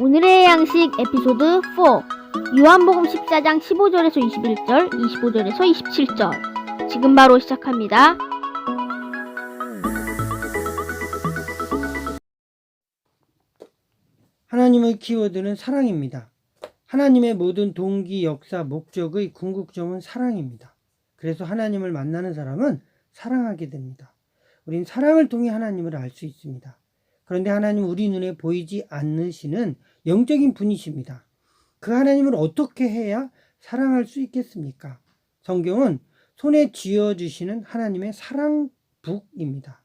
오늘의 양식 에피소드 4 요한복음 14장 15절에서 21절, 25절에서 27절. 지금 바로 시작합니다. 하나님의 키워드는 사랑입니다. 하나님의 모든 동기, 역사, 목적의 궁극점은 사랑입니다. 그래서 하나님을 만나는 사람은 사랑하게 됩니다. 우린 사랑을 통해 하나님을 알 수 있습니다. 그런데 하나님은 우리 눈에 보이지 않으시는 영적인 분이십니다. 그 하나님을 어떻게 해야 사랑할 수 있겠습니까? 성경은 손에 쥐어주시는 하나님의 사랑북입니다.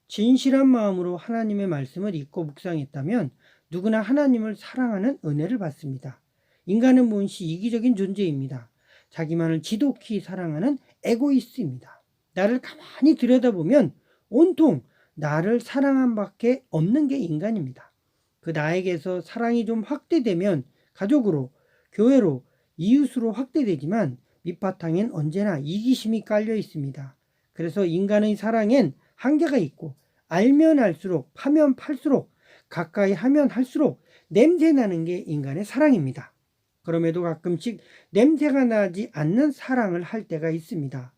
진실한 마음으로 하나님의 말씀을 읽고 묵상했다면 누구나 하나님을 사랑하는 은혜를 받습니다. 인간은 몬시 이기적인 존재입니다. 자기만을 지독히 사랑하는 에고이스트입니다. 나를 가만히 들여다보면 온통 나를 사랑한 밖에 없는 게 인간입니다. 그 나에게서 사랑이 좀 확대되면 가족으로, 교회로, 이웃으로 확대되지만 밑바탕엔 언제나 이기심이 깔려 있습니다. 그래서 인간의 사랑엔 한계가 있고 알면 알수록 파면 팔수록 가까이 하면 할수록 냄새나는 게 인간의 사랑입니다. 그럼에도 가끔씩 냄새가 나지 않는 사랑을 할 때가 있습니다.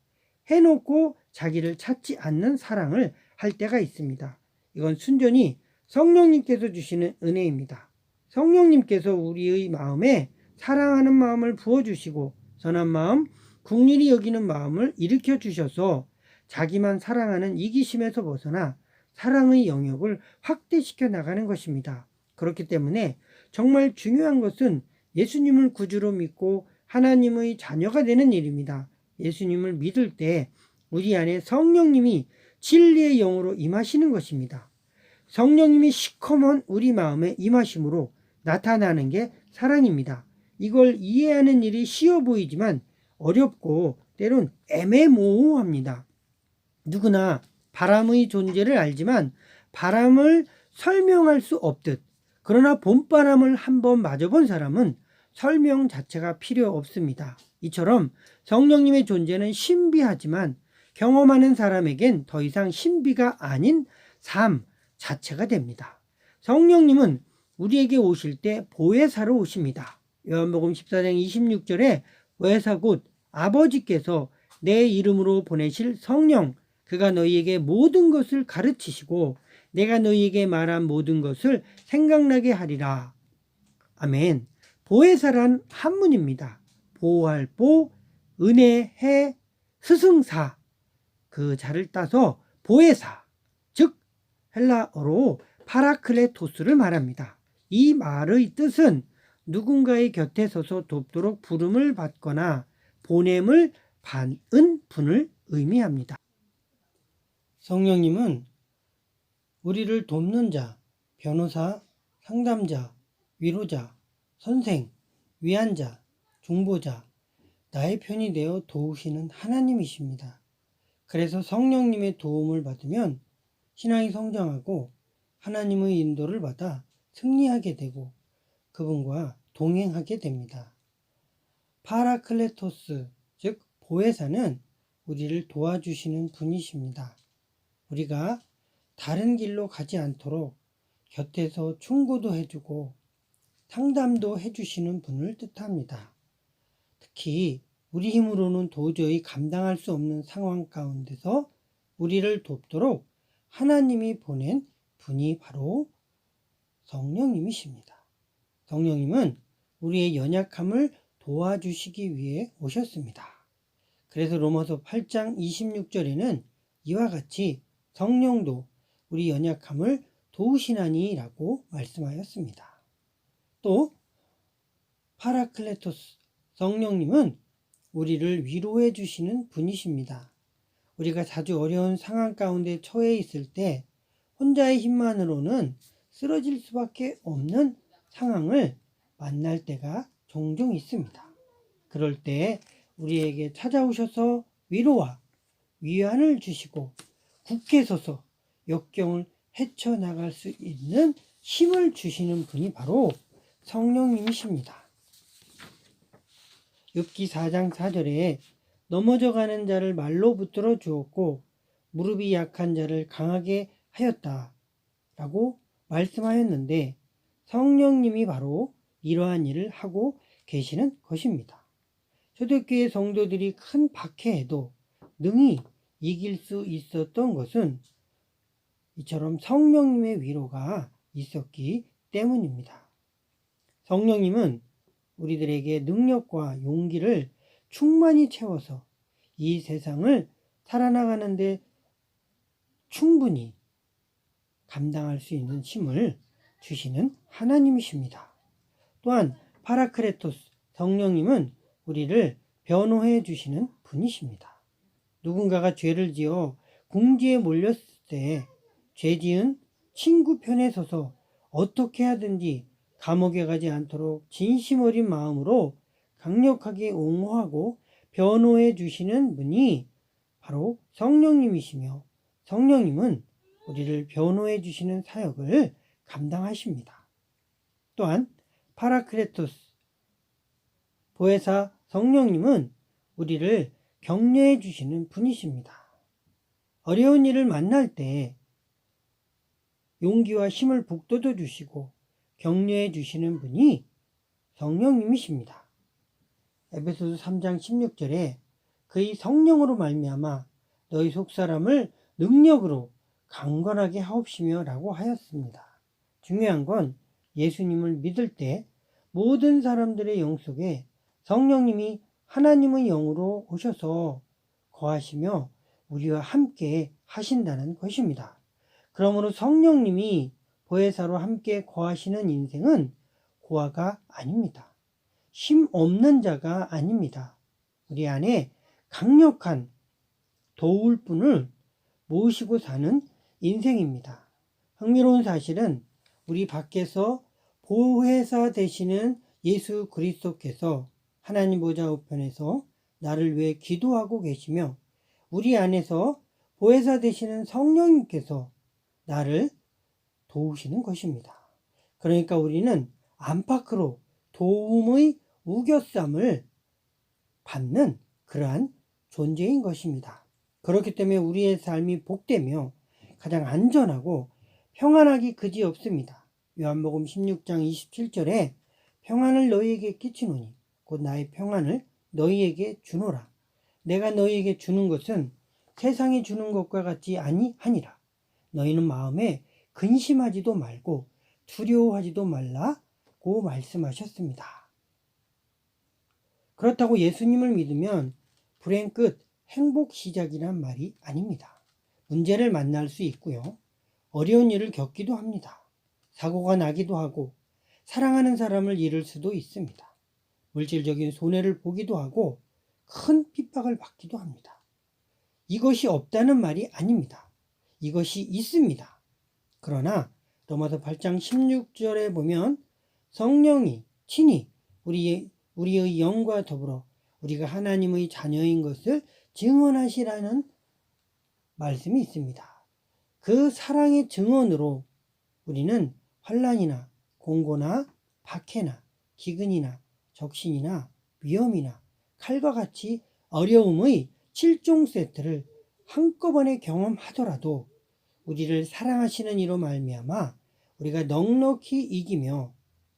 해놓고 자기를 찾지 않는 사랑을 할 때가 있습니다. 이건 순전히 성령님께서 주시는 은혜입니다. 성령님께서 우리의 마음에 사랑하는 마음을 부어주시고 선한 마음, 긍휼히 여기는 마음을 일으켜 주셔서 자기만 사랑하는 이기심에서 벗어나 사랑의 영역을 확대시켜 나가는 것입니다. 그렇기 때문에 정말 중요한 것은 예수님을 구주로 믿고 하나님의 자녀가 되는 일입니다. 예수님을 믿을 때 우리 안에 성령님이 진리의 영으로 임하시는 것입니다. 성령님이 시커먼 우리 마음에 임하심으로 나타나는 게 사랑입니다. 이걸 이해하는 일이 쉬워 보이지만 어렵고 때론 애매모호합니다. 누구나 바람의 존재를 알지만 바람을 설명할 수 없듯 그러나 봄바람을 한번 맞아본 사람은 설명 자체가 필요 없습니다. 이처럼 성령님의 존재는 신비하지만 경험하는 사람에겐 더 이상 신비가 아닌 삶 자체가 됩니다. 성령님은 우리에게 오실 때 보혜사로 오십니다. 요한복음 14장 26절에 보혜사 곧 아버지께서 내 이름으로 보내실 성령, 그가 너희에게 모든 것을 가르치시고 내가 너희에게 말한 모든 것을 생각나게 하리라. 아멘. 보혜사란 한문입니다. 보호할 보, 은혜해, 스승사. 그 자를 따서 보혜사, 즉 헬라어로 파라클레토스를 말합니다. 이 말의 뜻은 누군가의 곁에 서서 돕도록 부름을 받거나 보냄을 받은 분을 의미합니다. 성령님은 우리를 돕는 자, 변호사, 상담자, 위로자, 선생, 위안자, 중보자, 나의 편이 되어 도우시는 하나님이십니다. 그래서 성령님의 도움을 받으면 신앙이 성장하고 하나님의 인도를 받아 승리하게 되고 그분과 동행하게 됩니다. 파라클레토스, 즉 보혜사는 우리를 도와주시는 분이십니다. 우리가 다른 길로 가지 않도록 곁에서 충고도 해주고 상담도 해주시는 분을 뜻합니다. 특히 우리 힘으로는 도저히 감당할 수 없는 상황 가운데서 우리를 돕도록 하나님이 보낸 분이 바로 성령님이십니다. 성령님은 우리의 연약함을 도와주시기 위해 오셨습니다. 그래서 로마서 8장 26절에는 이와 같이 성령도 우리 연약함을 도우시나니 라고 말씀하였습니다. 또 파라클레토스 성령님은 우리를 위로해 주시는 분이십니다. 우리가 자주 어려운 상황 가운데 처해 있을 때 혼자의 힘만으로는 쓰러질 수밖에 없는 상황을 만날 때가 종종 있습니다. 그럴 때 우리에게 찾아오셔서 위로와 위안을 주시고 굳게 서서 역경을 헤쳐나갈 수 있는 힘을 주시는 분이 바로 성령님이십니다. 욥기 4장 4절에 넘어져가는 자를 말로 붙들어 주었고 무릎이 약한 자를 강하게 하였다 라고 말씀하였는데 성령님이 바로 이러한 일을 하고 계시는 것입니다. 초대교회 성도들이 큰 박해에도 능히 이길 수 있었던 것은 이처럼 성령님의 위로가 있었기 때문입니다. 성령님은 우리들에게 능력과 용기를 충만히 채워서 이 세상을 살아나가는데 충분히 감당할 수 있는 힘을 주시는 하나님이십니다. 또한 파라크레토스 성령님은 우리를 변호해 주시는 분이십니다. 누군가가 죄를 지어 궁지에 몰렸을 때 죄지은 친구 편에 서서 어떻게 하든지 감옥에 가지 않도록 진심 어린 마음으로 강력하게 옹호하고 변호해 주시는 분이 바로 성령님이시며, 성령님은 우리를 변호해 주시는 사역을 감당하십니다. 또한 파라크레토스 보혜사 성령님은 우리를 격려해 주시는 분이십니다. 어려운 일을 만날 때 용기와 힘을 북돋워 주시고 격려해 주시는 분이 성령님이십니다. 에베소서 3장 16절에 그의 성령으로 말미암아 너희 속사람을 능력으로 강건하게 하옵시며 라고 하였습니다. 중요한 건 예수님을 믿을 때 모든 사람들의 영 속에 성령님이 하나님의 영으로 오셔서 거하시며 우리와 함께 하신다는 것입니다. 그러므로 성령님이 보혜사로 함께 거하시는 인생은 고아가 아닙니다. 힘 없는 자가 아닙니다. 우리 안에 강력한 도울 분을 모시고 사는 인생입니다. 흥미로운 사실은 우리 밖에서 보혜사 되시는 예수 그리스도께서 하나님 보좌 우편에서 나를 위해 기도하고 계시며, 우리 안에서 보혜사 되시는 성령님께서 나를 도우시는 것입니다. 그러니까 우리는 안팎으로 도움의 우겨쌈을 받는 그러한 존재인 것입니다. 그렇기 때문에 우리의 삶이 복되며 가장 안전하고 평안하기 그지없습니다. 요한복음 16장 27절에 평안을 너희에게 끼치노니 곧 나의 평안을 너희에게 주노라. 내가 너희에게 주는 것은 세상이 주는 것과 같지 아니하니라. 너희는 마음에 근심하지도 말고 두려워하지도 말라고 말씀하셨습니다. 그렇다고 예수님을 믿으면 불행 끝 행복 시작이란 말이 아닙니다. 문제를 만날 수 있고요. 어려운 일을 겪기도 합니다. 사고가 나기도 하고 사랑하는 사람을 잃을 수도 있습니다. 물질적인 손해를 보기도 하고 큰 핍박을 받기도 합니다. 이것이 없다는 말이 아닙니다. 이것이 있습니다. 그러나 로마서 8장 16절에 보면 성령이 친히 우리의 영과 더불어 우리가 하나님의 자녀인 것을 증언하시라는 말씀이 있습니다. 그 사랑의 증언으로 우리는 환난이나 공고나 박해나 기근이나 적신이나 위험이나 칼과 같이 어려움의 7종 세트를 한꺼번에 경험하더라도 우리를 사랑하시는 이로 말미암아 우리가 넉넉히 이기며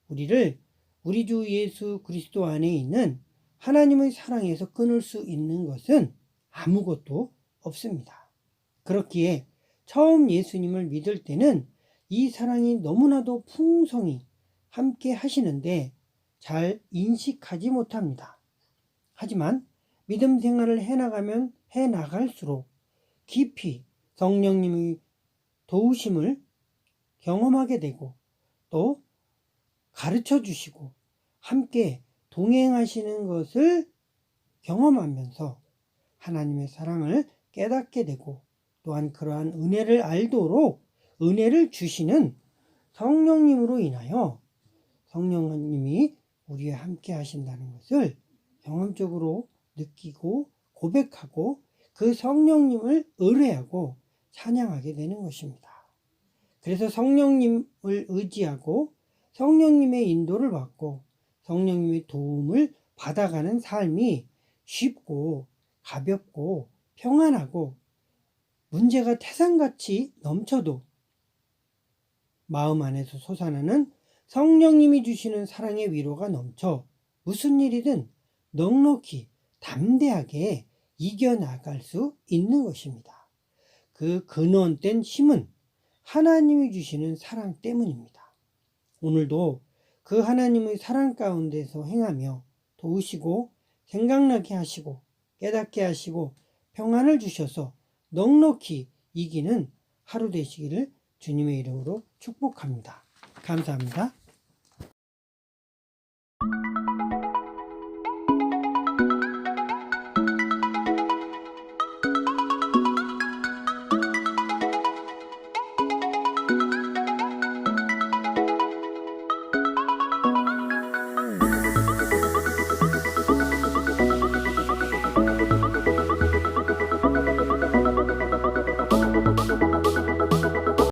우리를 우리 주 예수 그리스도 안에 있는 하나님의 사랑에서 끊을 수 있는 것은 아무것도 없습니다. 그렇기에 처음 예수님을 믿을 때는 이 사랑이 너무나도 풍성히 함께 하시는데 잘 인식하지 못합니다. 하지만 믿음 생활을 해나갈수록 깊이 성령님의 도우심을 경험하게 되고 또 가르쳐 주시고 함께 동행하시는 것을 경험하면서 하나님의 사랑을 깨닫게 되고 또한 그러한 은혜를 알도록 은혜를 주시는 성령님으로 인하여 성령님이 우리와 함께 하신다는 것을 경험적으로 느끼고 고백하고 그 성령님을 의뢰하고 찬양하게 되는 것입니다. 그래서 성령님을 의지하고 성령님의 인도를 받고 성령님의 도움을 받아가는 삶이 쉽고 가볍고 평안하고 문제가 태산같이 넘쳐도 마음 안에서 솟아나는 성령님이 주시는 사랑의 위로가 넘쳐 무슨 일이든 넉넉히 담대하게 이겨나갈 수 있는 것입니다. 그 근원된 힘은 하나님이 주시는 사랑 때문입니다. 오늘도 그 하나님의 사랑 가운데서 행하며 도우시고 생각나게 하시고 깨닫게 하시고 평안을 주셔서 넉넉히 이기는 하루 되시기를 주님의 이름으로 축복합니다. 감사합니다.